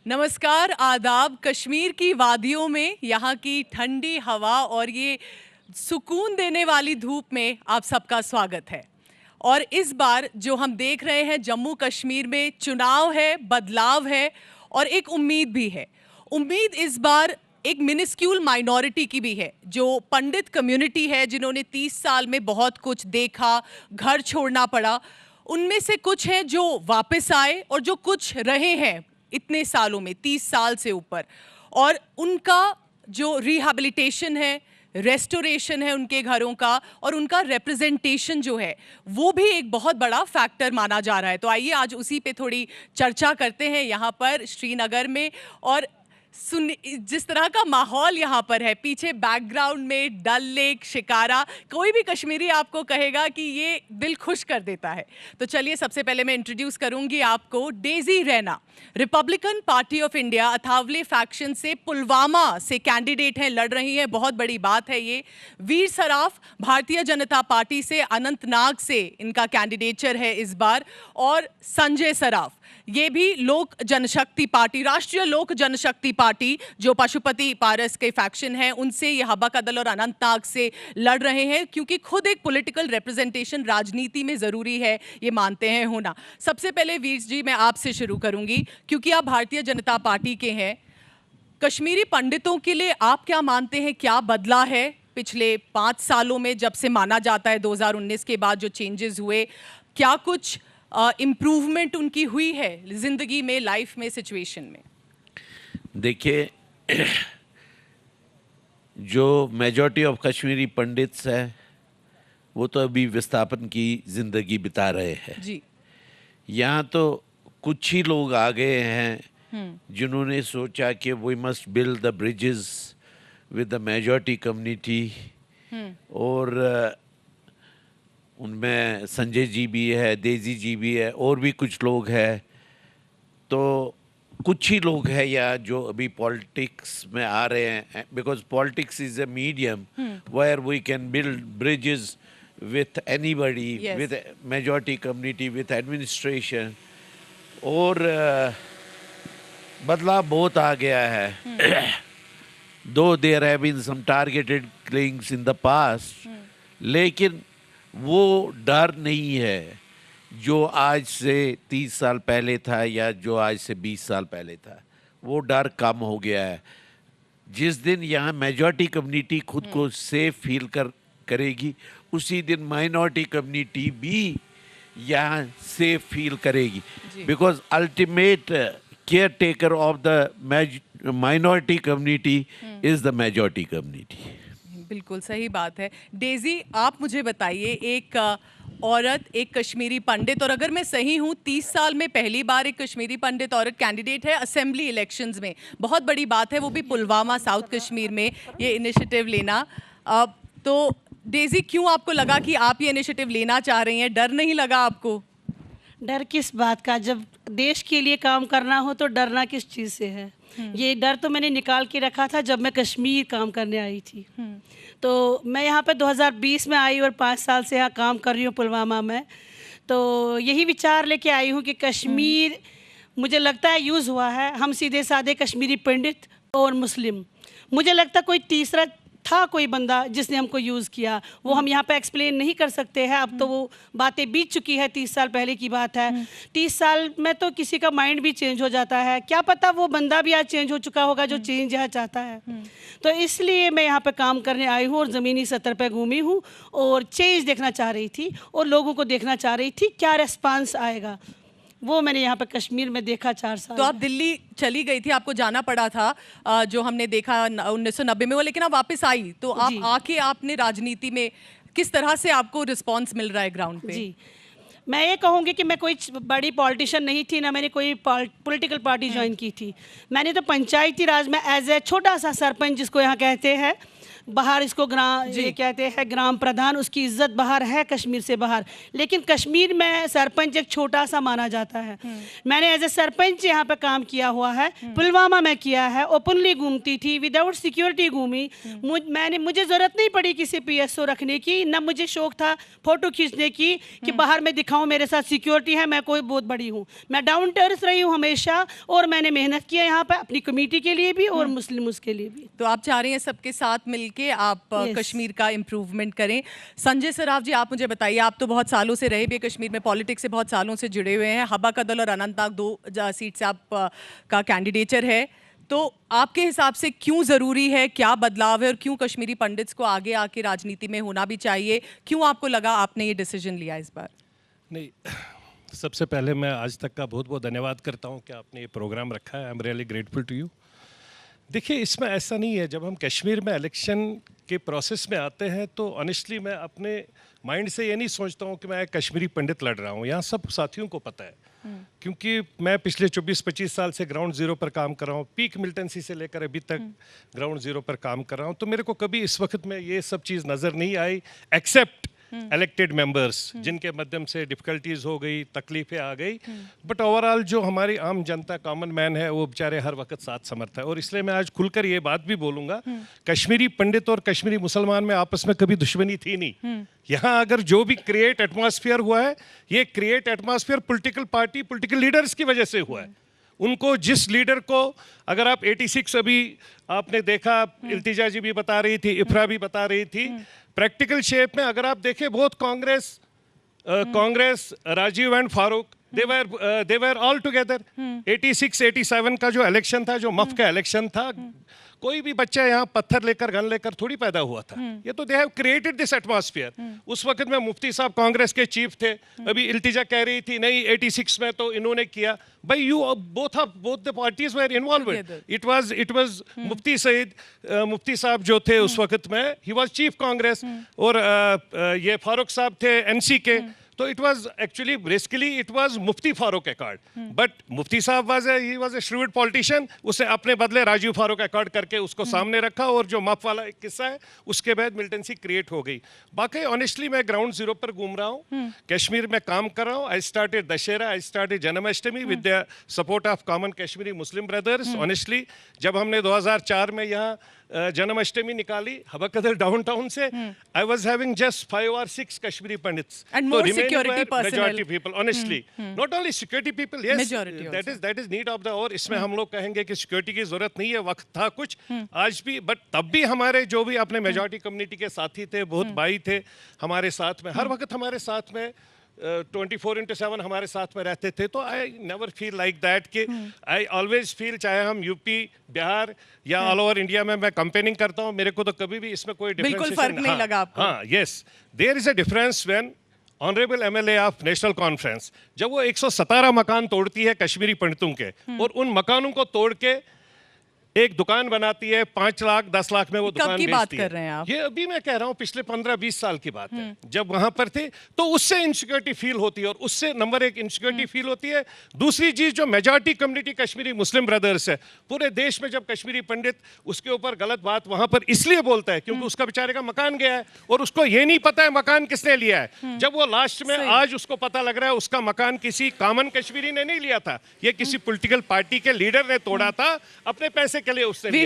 नमस्कार, आदाब। कश्मीर की वादियों में यहाँ की ठंडी हवा और ये सुकून देने वाली धूप में आप सबका स्वागत है। और इस बार जो हम देख रहे हैं, जम्मू कश्मीर में चुनाव है, बदलाव है और एक उम्मीद भी है। उम्मीद इस बार एक मिनिस्क्यूल माइनॉरिटी की भी है, जो पंडित कम्युनिटी है, जिन्होंने 30 साल में बहुत कुछ देखा, घर छोड़ना पड़ा। उनमें से कुछ हैं जो वापस आए और जो कुछ रहे हैं इतने सालों में, 30 साल से ऊपर, और उनका जो रिहैबिलिटेशन है, रेस्टोरेशन है उनके घरों का, और उनका रिप्रेजेंटेशन जो है वो भी एक बहुत बड़ा फैक्टर माना जा रहा है। तो आइए आज उसी पे थोड़ी चर्चा करते हैं यहाँ पर श्रीनगर में। और जिस तरह का माहौल यहाँ पर है, पीछे बैकग्राउंड में डल लेक, शिकारा, कोई भी कश्मीरी आपको कहेगा कि ये दिल खुश कर देता है। तो चलिए सबसे पहले मैं इंट्रोड्यूस करूंगी आपको Daisy Raina, Republican party of India Athawale faction से पुलवामा से कैंडिडेट हैं, लड़ रही हैं, बहुत बड़ी बात है ये। वीर सराफ भारतीय जनता पार्टी से अनंतनाग से इनका कैंडिडेचर है इस बार। और संजय सराफ, ये भी लोक जनशक्ति पार्टी, राष्ट्रीय लोक जनशक्ति पार्टी, जो पशुपति पारस के फैक्शन हैं, उनसे ये हबा कदल और अनंतनाग से लड़ रहे हैं, क्योंकि खुद एक पॉलिटिकल रिप्रेजेंटेशन राजनीति में ज़रूरी है, ये मानते हैं होना। सबसे पहले वीर जी, मैं आपसे शुरू करूंगी, क्योंकि आप भारतीय जनता पार्टी के हैं। कश्मीरी पंडितों के लिए आप क्या मानते हैं, क्या बदला है पिछले 5 सालों में, जब से माना जाता है 2019 के बाद जो चेंजेस हुए? क्या कुछ इम्प्रूवमेंट उनकी हुई है जिंदगी में, लाइफ में, सिचुएशन में? देखिए, जो मेजॉरिटी ऑफ कश्मीरी पंडित्स है वो तो अभी विस्थापन की जिंदगी बिता रहे हैं जी। यहाँ तो कुछ ही लोग आ गए हैं जिन्होंने सोचा कि we must build the bridges with the majority community. और उनमें संजय जी भी है, डेजी जी भी है, और भी कुछ लोग हैं। तो कुछ ही लोग हैं या जो अभी पॉलिटिक्स में आ रहे हैं, because politics is a medium where we can build bridges with anybody, with majority community, with administration. और बदलाव बहुत आ गया है। Though there have been some targeted killings in the past, लेकिन वो डर नहीं है जो आज से 30 साल पहले था या जो आज से 20 साल पहले था। वो डर कम हो गया है। जिस दिन यहाँ मेजॉरिटी कम्युनिटी खुद को सेफ फील करेगी, उसी दिन माइनॉरिटी कम्युनिटी भी यहाँ सेफ फील करेगी। Because ultimate care taker of the minority community is the majority community. बिल्कुल सही बात है। डेजी, आप मुझे बताइए, एक औरत, एक कश्मीरी पंडित, और अगर मैं सही हूँ 30 साल में पहली बार एक कश्मीरी पंडित औरत कैंडिडेट है असेंबली इलेक्शंस में, बहुत बड़ी बात है, वो भी पुलवामा, साउथ कश्मीर में ये इनिशिएटिव लेना। तो डेजी, क्यों आपको लगा कि आप ये इनिशिएटिव लेना चाह रही हैं? डर नहीं लगा आपको? डर किस बात का? जब देश के लिए काम करना हो तो डरना किस चीज़ से है? ये डर तो मैंने निकाल के रखा था जब मैं कश्मीर काम करने आई थी। तो मैं यहाँ पे 2020 में आई और 5 साल से यहाँ काम कर रही हूँ पुलवामा में। तो यही विचार लेके आई हूँ कि कश्मीर मुझे लगता है यूज़ हुआ है। हम सीधे साधे कश्मीरी पंडित और मुस्लिम, मुझे लगता कोई तीसरा था कोई बंदा जिसने हमको यूज़ किया, वो हम यहाँ पे एक्सप्लेन नहीं कर सकते हैं। अब तो वो बातें बीत चुकी है, 30 साल पहले की बात है। 30 साल में तो किसी का माइंड भी चेंज हो जाता है, क्या पता वो बंदा भी आज चेंज हो चुका होगा जो चेंज यहाँ चाहता है। तो इसलिए मैं यहाँ पे काम करने आई हूँ और ज़मीनी सतह पे घूमी हूँ और चेंज देखना चाह रही थी और लोगों को देखना चाह रही थी क्या रेस्पॉन्स आएगा। वो मैंने यहाँ पे कश्मीर में देखा 4 साल। तो आप दिल्ली चली गई थी, आपको जाना पड़ा था, जो हमने देखा 1990 में वो, लेकिन आप वापस आई, तो आप आके आपने राजनीति में किस तरह से आपको रिस्पांस मिल रहा है ग्राउंड पे? जी, मैं ये कहूँगी कि मैं कोई बड़ी पॉलिटिशियन नहीं थी, ना मैंने कोई पॉलिटिकल पार्टी ज्वाइन की थी। मैंने तो पंचायती राज में एज ए छोटा सा सरपंच, जिसको यहाँ कहते हैं, बाहर इसको ग्राम ये कहते हैं ग्राम प्रधान, उसकी इज्जत बाहर है कश्मीर से बाहर, लेकिन कश्मीर में सरपंच एक छोटा सा माना जाता है। मैंने एज ए सरपंच यहाँ पे काम किया हुआ है, पुलवामा में किया है, ओपनली घूमती थी, विदाउट सिक्योरिटी घूमी। मुझे ज़रूरत नहीं पड़ी किसी PSO रखने की, न मुझे शौक था फोटो खींचने की कि बाहर मैं दिखाऊं मेरे साथ सिक्योरिटी है, मैं कोई बहुत बड़ी हूँ। मैं डाउन टू अर्थ रही हूँ हमेशा, और मैंने मेहनत किया यहाँ पे अपनी कमेटी के लिए भी और मुस्लिम्स के लिए भी। तो आप चाह रही हैं सबके साथ मिलके आप कश्मीर का इम्प्रूवमेंट करें। संजय सराफ जी, आप मुझे बताइए, आप तो बहुत सालों से रहे भी कश्मीर में, पॉलिटिक्स से बहुत सालों से जुड़े हुए हैं। हबा कदल और अनंतनाग 2 सीट से आप का कैंडिडेचर है, तो आपके हिसाब से क्यों ज़रूरी है, क्या बदलाव है, और क्यों कश्मीरी पंडित्स को आगे आके राजनीति में होना भी चाहिए? क्यों आपको लगा आपने ये डिसीजन लिया इस बार? नहीं, सबसे पहले मैं आज तक का बहुत बहुत धन्यवाद करता हूं कि आपने ये प्रोग्राम रखा है। I am really grateful to you. देखिए, इसमें ऐसा नहीं है, जब हम कश्मीर में इलेक्शन के प्रोसेस में आते हैं तो ऑनेस्टली मैं अपने माइंड से ये नहीं सोचता हूँ कि मैं एक कश्मीरी पंडित लड़ रहा हूँ। यहाँ सब साथियों को पता है, क्योंकि मैं पिछले 24-25 साल से ग्राउंड जीरो पर काम कर रहा हूँ, पीक मिलिटेंसी से लेकर अभी तक ग्राउंड जीरो पर काम कर रहा हूँ। तो मेरे को कभी इस वक्त में ये सब चीज़ नज़र नहीं आई, एक्सेप्ट इलेक्टेड मेंबर्स जिनके माध्यम से डिफिकल्टीज हो गई, तकलीफें आ गई। बट ओवरऑल जो हमारी आम जनता, कॉमन मैन है, वो बेचारे हर वक्त साथ समर्थ है। और इसलिए मैं आज खुलकर ये बात भी बोलूंगा, कश्मीरी पंडित और कश्मीरी मुसलमान में आपस में कभी दुश्मनी थी नहीं। यहाँ अगर जो भी क्रिएट एटमॉस्फेयर हुआ है, ये create atmosphere political party, political leaders की वजह से हुआ है। उनको जिस लीडर को, अगर आप 86 अभी आपने देखा, इल्तिजा जी भी बता रही थी, इफ्रा भी बता रही थी, प्रैक्टिकल शेप में अगर आप देखें बहुत Congress Rajiv and Farooq, they were all together. 86-87 का जो इलेक्शन था, जो मफ का इलेक्शन था, कोई भी बच्चा यहाँ पत्थर लेकर, गन लेकर थोड़ी पैदा हुआ था। ये तो they have created this atmosphere. उस वक्त में मुफ्ती साहब कांग्रेस के चीफ थे, अभी इल्तिजा कह रही थी नहीं 86 में तो इन्होंने किया। भाई you both the parties were involved. It was Mufti Sayeed, Mufti साहब जो थे उस वक्त में, ही वाज चीफ कांग्रेस, और ये फारूक साहब थे NC के। तो it was actually basically it was Mufti Farooq accord, but Mufti साहब he was a shrewd politician. उसने अपने बदले राजीव फारूक अकॉर्ड करके उसको सामने रखा, और जो मफ वाला एक किस्सा है उसके बाद मिलिटेंसी क्रिएट हो गई। बाकी ऑनेस्टली मैं ग्राउंड जीरो पर घूम रहा हूँ, कश्मीर में काम कर रहा हूँ। I started Dussehra, I started Janmashtami with the support of common Kashmiri Muslim brothers. Honestly जब हमने 2004 में यहाँ जन्माष्टमी निकाली हबा कदल डाउनटाउन से, I was having just 5 or 6 Kashmiri pandits. And more security personnel. Majority people, honestly. Not only security people, yes, Majority that is need of the hour. इसमें हम लोग कहेंगे कि सिक्योरिटी की जरूरत नहीं है, वक्त था कुछ, आज भी, बट तब भी हमारे जो भी अपने मेजॉरिटी कम्युनिटी के साथी थे, बहुत भाई थे हमारे साथ में, हर वक्त हमारे साथ में 24/7 हमारे साथ में रहते थे। तो I never feel like that कि आई ऑलवेज फील, चाहे हम यूपी, बिहार या ऑल ओवर इंडिया में मैं कंपेनिंग करता हूँ, मेरे को तो कभी भी इसमें कोई बिल्कुल फर्क नहीं लगा आपको? हाँ, yes, there is a difference when honourable MLA of National Conference जब वो 117 मकान तोड़ती है कश्मीरी पंडितों के, और उन मकानों को तोड़ के एक दुकान बनाती है, 5 लाख 10 लाख में वो दुकान की बात बेचती कर रहे हैं आप? ये अभी मैं कह रहा हूँ पिछले 15-20 साल की बात है, जब वहां पर थे। तो उससे इनसिक्योरिटी फील होती है, और उससे नंबर 1 इनसिक्योरिटी फील होती है। दूसरी चीज, जो मेजॉरिटी कम्युनिटी कश्मीरी मुस्लिम ब्रदर्स है पूरे देश में, जब कश्मीरी पंडित उसके ऊपर गलत बात वहां पर इसलिए बोलता है क्योंकि उसका बेचारे का मकान गया है, और उसको ये नहीं पता है मकान किसने लिया है। जब वो लास्ट में आज उसको पता लग रहा है उसका मकान किसी कॉमन कश्मीरी ने नहीं लिया था, ये किसी पॉलिटिकल पार्टी के लीडर ने तोड़ा था, अपने पैसे के लिए उसने लिया।